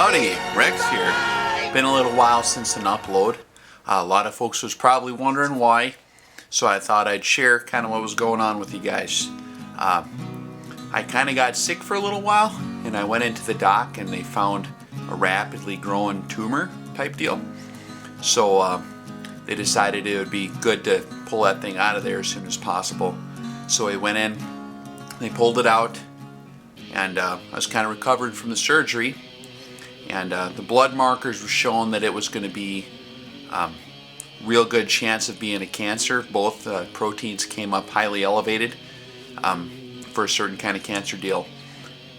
Howdy, Rex here. Been a little while since an upload. A lot of folks was probably wondering why, so I thought I'd share kind of what was going on with you guys. I kind of got sick for a little while, and I went into the doc and they found a rapidly growing tumor type deal. So they decided it would be good to pull that thing out of there as soon as possible. So I went in, they pulled it out, and I was kind of recovered from the surgery. And the blood markers were showing that it was going to be real good chance of being a cancer. Both proteins came up highly elevated for a certain kind of cancer deal.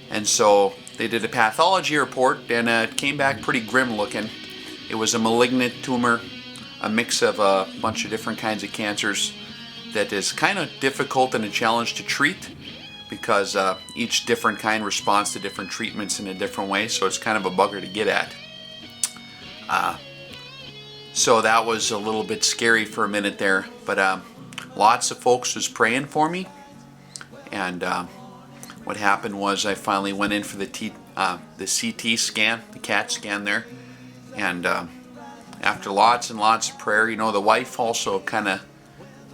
And so they did a pathology report, and it came back pretty grim looking. It was a malignant tumor, a mix of a bunch of different kinds of cancers that is kind of difficult and a challenge to treat, because each different kind responds to different treatments in a different way, so it's kind of a bugger to get at. So that was a little bit scary for a minute there, but lots of folks was praying for me, and what happened was I finally went in for the CT scan, the CAT scan there, and after lots and lots of prayer, you know, the wife also kind of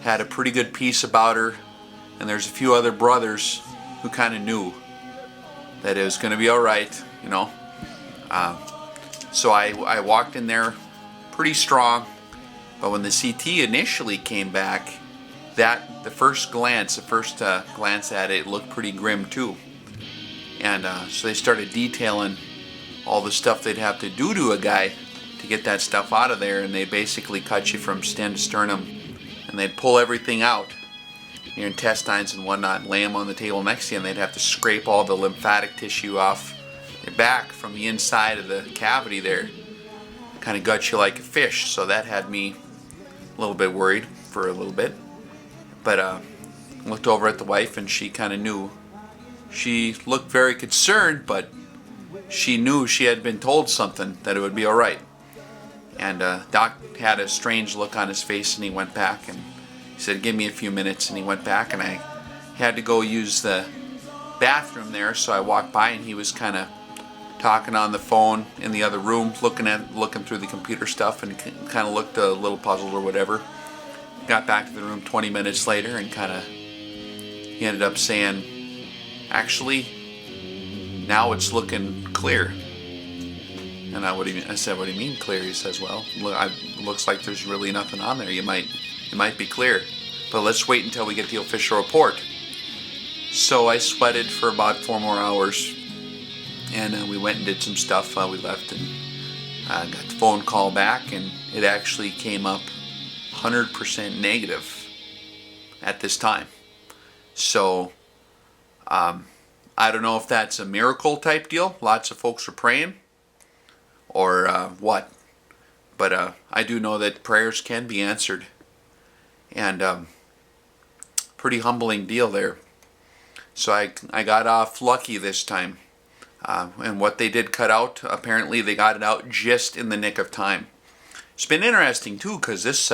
had a pretty good peace about her. And there's a few other brothers who kind of knew that it was going to be all right, you know. So I walked in there pretty strong, but when the CT initially came back, the first glance at it looked pretty grim too. And so they started detailing all the stuff they'd have to do to a guy to get that stuff out of there, and they basically cut you from stem to sternum, and they'd pull everything out, your intestines and whatnot, and lay them on the table next to you, and they'd have to scrape all the lymphatic tissue off your back from the inside of the cavity there. Kind of gut you like a fish, so that had me a little bit worried for a little bit. But looked over at the wife, and she kind of knew. She looked very concerned, but she knew she had been told something, that it would be all right. And Doc had a strange look on his face, and he went back and he said, "Give me a few minutes," and he went back, and I had to go use the bathroom there, so I walked by, and he was kind of talking on the phone in the other room, looking through the computer stuff, and kind of looked a little puzzled or whatever. Got back to the room 20 minutes later, and he ended up saying, "Actually, now it's looking clear." And I said, "What do you mean clear?" He says, "Well, looks like there's really nothing on there. It might be clear, but let's wait until we get the official report." So I sweated for about 4 more hours, and we went and did some stuff. We left and got the phone call back, and it actually came up 100% negative at this time. So I don't know if that's a miracle type deal. Lots of folks are praying, or what. But I do know that prayers can be answered. And pretty humbling deal there. So I got off lucky this time. And what they did cut out, apparently they got it out just in the nick of time. It's been interesting too, because this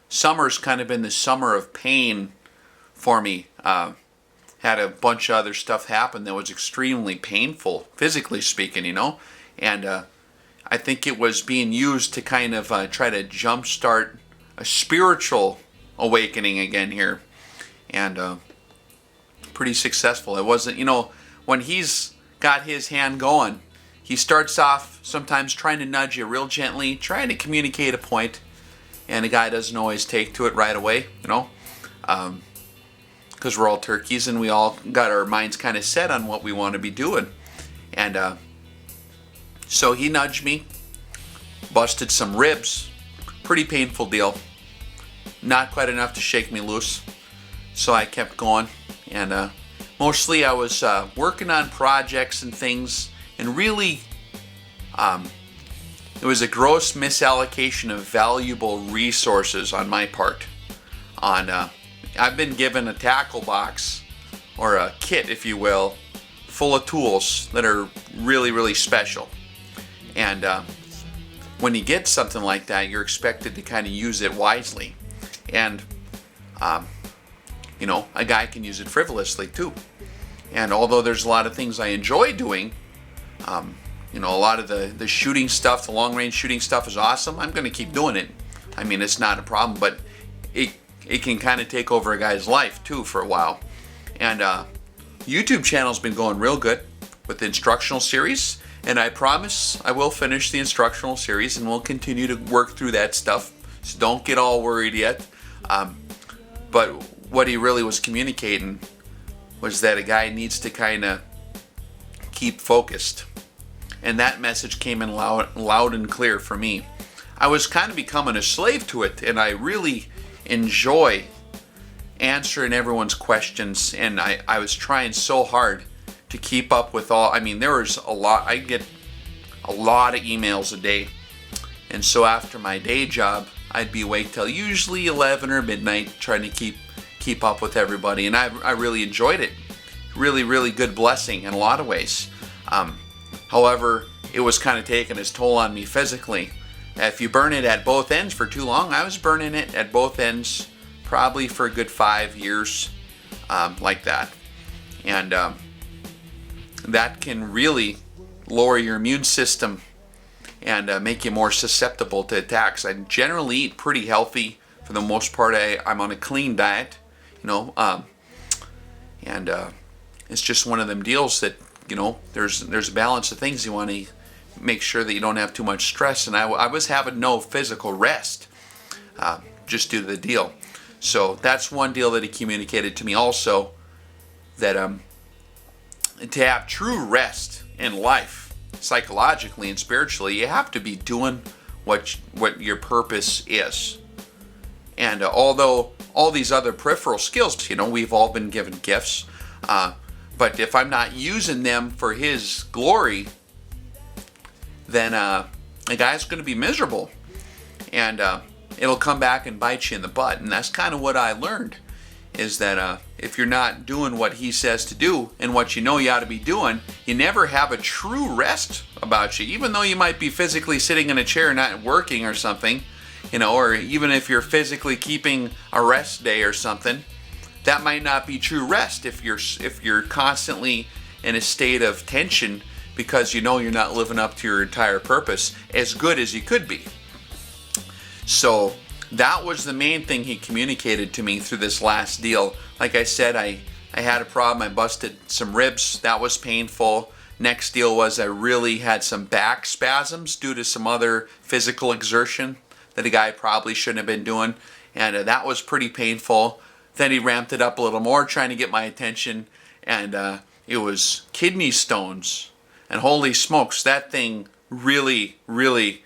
summer's kind of been the summer of pain for me. Had a bunch of other stuff happen that was extremely painful, physically speaking, you know. And I think it was being used to kind of try to jumpstart a spiritual awakening again here. And pretty successful. It wasn't, you know, when he's got his hand going, he starts off sometimes trying to nudge you real gently, trying to communicate a point, and the guy doesn't always take to it right away, you know. Because we're all turkeys and we all got our minds kind of set on what we want to be doing. And so he nudged me, busted some ribs, pretty painful deal. Not quite enough to shake me loose, so I kept going. And mostly I was working on projects and things, and really it was a gross misallocation of valuable resources on my part. I've been given a tackle box, or a kit if you will, full of tools that are really, really special. And when you get something like that, you're expected to kind of use it wisely. And you know, a guy can use it frivolously too. And although there's a lot of things I enjoy doing, You know, a lot of the shooting stuff, the long range shooting stuff is awesome. I'm going to keep doing it. I mean, it's not a problem, but it can kind of take over a guy's life too for a while. And YouTube channel's been going real good with the instructional series, and I promise I will finish the instructional series and we'll continue to work through that stuff. So don't get all worried yet. But what he really was communicating was that a guy needs to kind of keep focused. And that message came in loud and clear for me. I was kind of becoming a slave to it, and I really enjoy answering everyone's questions, and I was trying so hard to keep up with all. I mean, there was a lot. I get a lot of emails a day, and so after my day job, I'd be awake till usually 11 or midnight trying to keep up with everybody, and I really enjoyed it. Really, really good blessing in a lot of ways. However, it was kind of taking its toll on me physically. If you burn it at both ends for too long, I was burning it at both ends probably for a good 5 years, like that. And that can really lower your immune system and make you more susceptible to attacks. I generally eat pretty healthy for the most part. I'm on a clean diet, you know, and it's just one of them deals that, you know, there's a balance of things. You want to make sure that you don't have too much stress, and I was having no physical rest just due to the deal. So that's one deal that he communicated to me also, that to have true rest in life, psychologically and spiritually, you have to be doing what your purpose is. And although all these other peripheral skills, you know, we've all been given gifts, but if I'm not using them for His glory, then a guy's going to be miserable, and it'll come back and bite you in the butt. And that's kind of what I learned, is that if you're not doing what He says to do and what you know you ought to be doing, you never have a true rest about you. Even though you might be physically sitting in a chair not working or something, you know, or even if you're physically keeping a rest day or something, that might not be true rest if you're constantly in a state of tension because you know you're not living up to your entire purpose as good as you could be. So that was the main thing he communicated to me through this last deal. Like I said, I had a problem. I busted some ribs. That was painful. Next deal was I really had some back spasms due to some other physical exertion that a guy probably shouldn't have been doing, and that was pretty painful. Then he ramped it up a little more, trying to get my attention, and it was kidney stones. And holy smokes, that thing really, really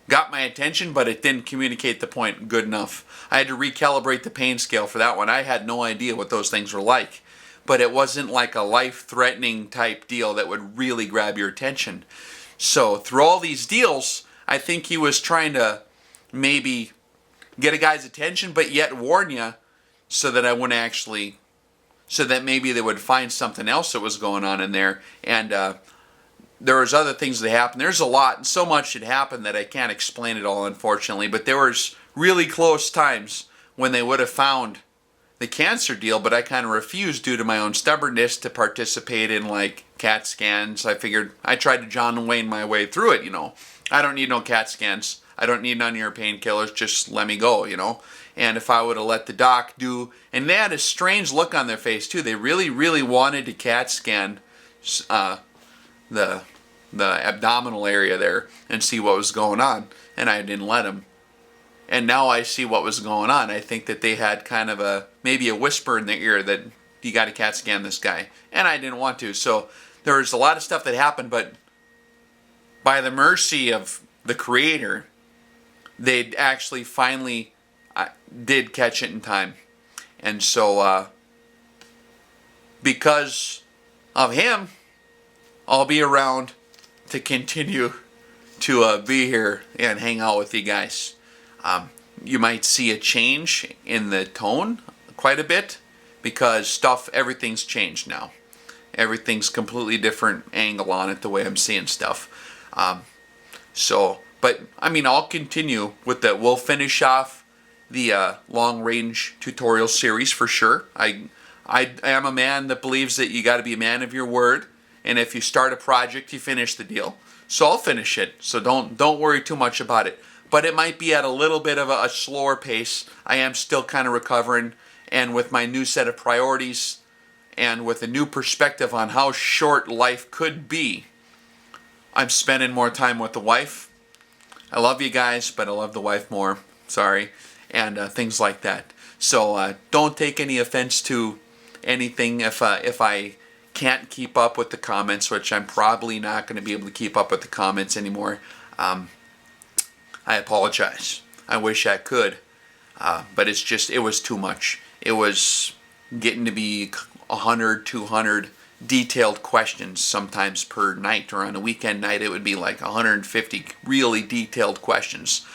got my attention, but it didn't communicate the point good enough. I had to recalibrate the pain scale for that one. I had no idea what those things were like, but it wasn't like a life-threatening type deal that would really grab your attention. So through all these deals, I think he was trying to maybe get a guy's attention, but yet warn you, so that I wouldn't actually, so that maybe they would find something else that was going on in there. And there was other things that happened. There's a lot, and so much that happened that I can't explain it all, unfortunately. But there was really close times when they would have found the cancer deal, but I kind of refused due to my own stubbornness to participate in like CAT scans. I figured I tried to John Wayne my way through it, you know. I don't need no CAT scans. I don't need none of your painkillers. Just let me go, you know. And if I would have let the doc do, and they had a strange look on their face too. They really, really wanted to CAT scan the abdominal area there and see what was going on, and I didn't let them. And now I see what was going on. I think that they had kind of maybe a whisper in their ear that you got to CAT scan this guy, and I didn't want to. So there was a lot of stuff that happened, but by the mercy of the Creator, they actually finally did catch it in time. And so because of Him, I'll be around to continue to be here and hang out with you guys. You might see a change in the tone quite a bit because everything's changed now. Everything's completely different angle on it, the way I'm seeing stuff. But I mean, I'll continue with that. We'll finish off the long-range tutorial series for sure. I am a man that believes that you got to be a man of your word, and if you start a project, you finish the deal. So I'll finish it. So don't worry too much about it. But it might be at a little bit of a slower pace. I am still kind of recovering, and with my new set of priorities and with a new perspective on how short life could be, I'm spending more time with the wife. I love you guys, but I love the wife more. Sorry. And things like that. So don't take any offense to anything if I can't keep up with the comments, which I'm probably not going to be able to keep up with the comments anymore. I apologize. I wish I could, but it was too much. It was getting to be 100, 200 detailed questions sometimes per night, or on a weekend night it would be like 150 really detailed questions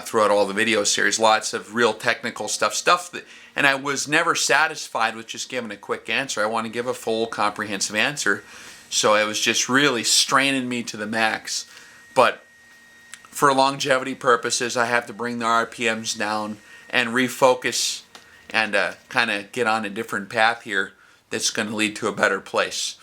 throughout all the video series. Lots of real technical stuff that, and I was never satisfied with just giving a quick answer. I want to give a full comprehensive answer, so it was just really straining me to the max. But for longevity purposes, I have to bring the RPMs down and refocus and kind of get on a different path here that's going to lead to a better place.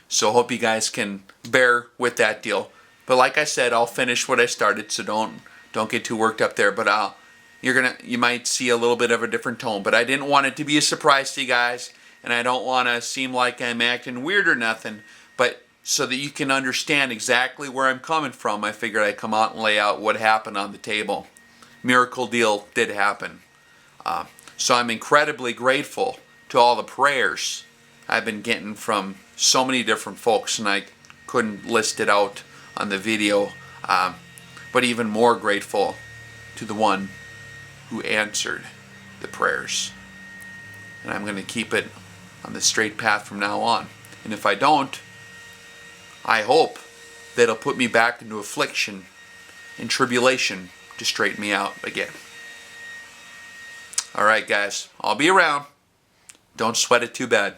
So hope you guys can bear with that deal. But like I said, I'll finish what I started, so don't get too worked up there. But you might see a little bit of a different tone. But I didn't want it to be a surprise to you guys, and I don't want to seem like I'm acting weird or nothing. But so that you can understand exactly where I'm coming from, I figured I'd come out and lay out what happened on the table. Miracle deal did happen. So I'm incredibly grateful to all the prayers I've been getting from so many different folks, and I couldn't list it out on the video, but even more grateful to the one who answered the prayers. And I'm going to keep it on the straight path from now on. And if I don't, I hope that it'll put me back into affliction and tribulation to straighten me out again. Alright guys, I'll be around. Don't sweat it too bad.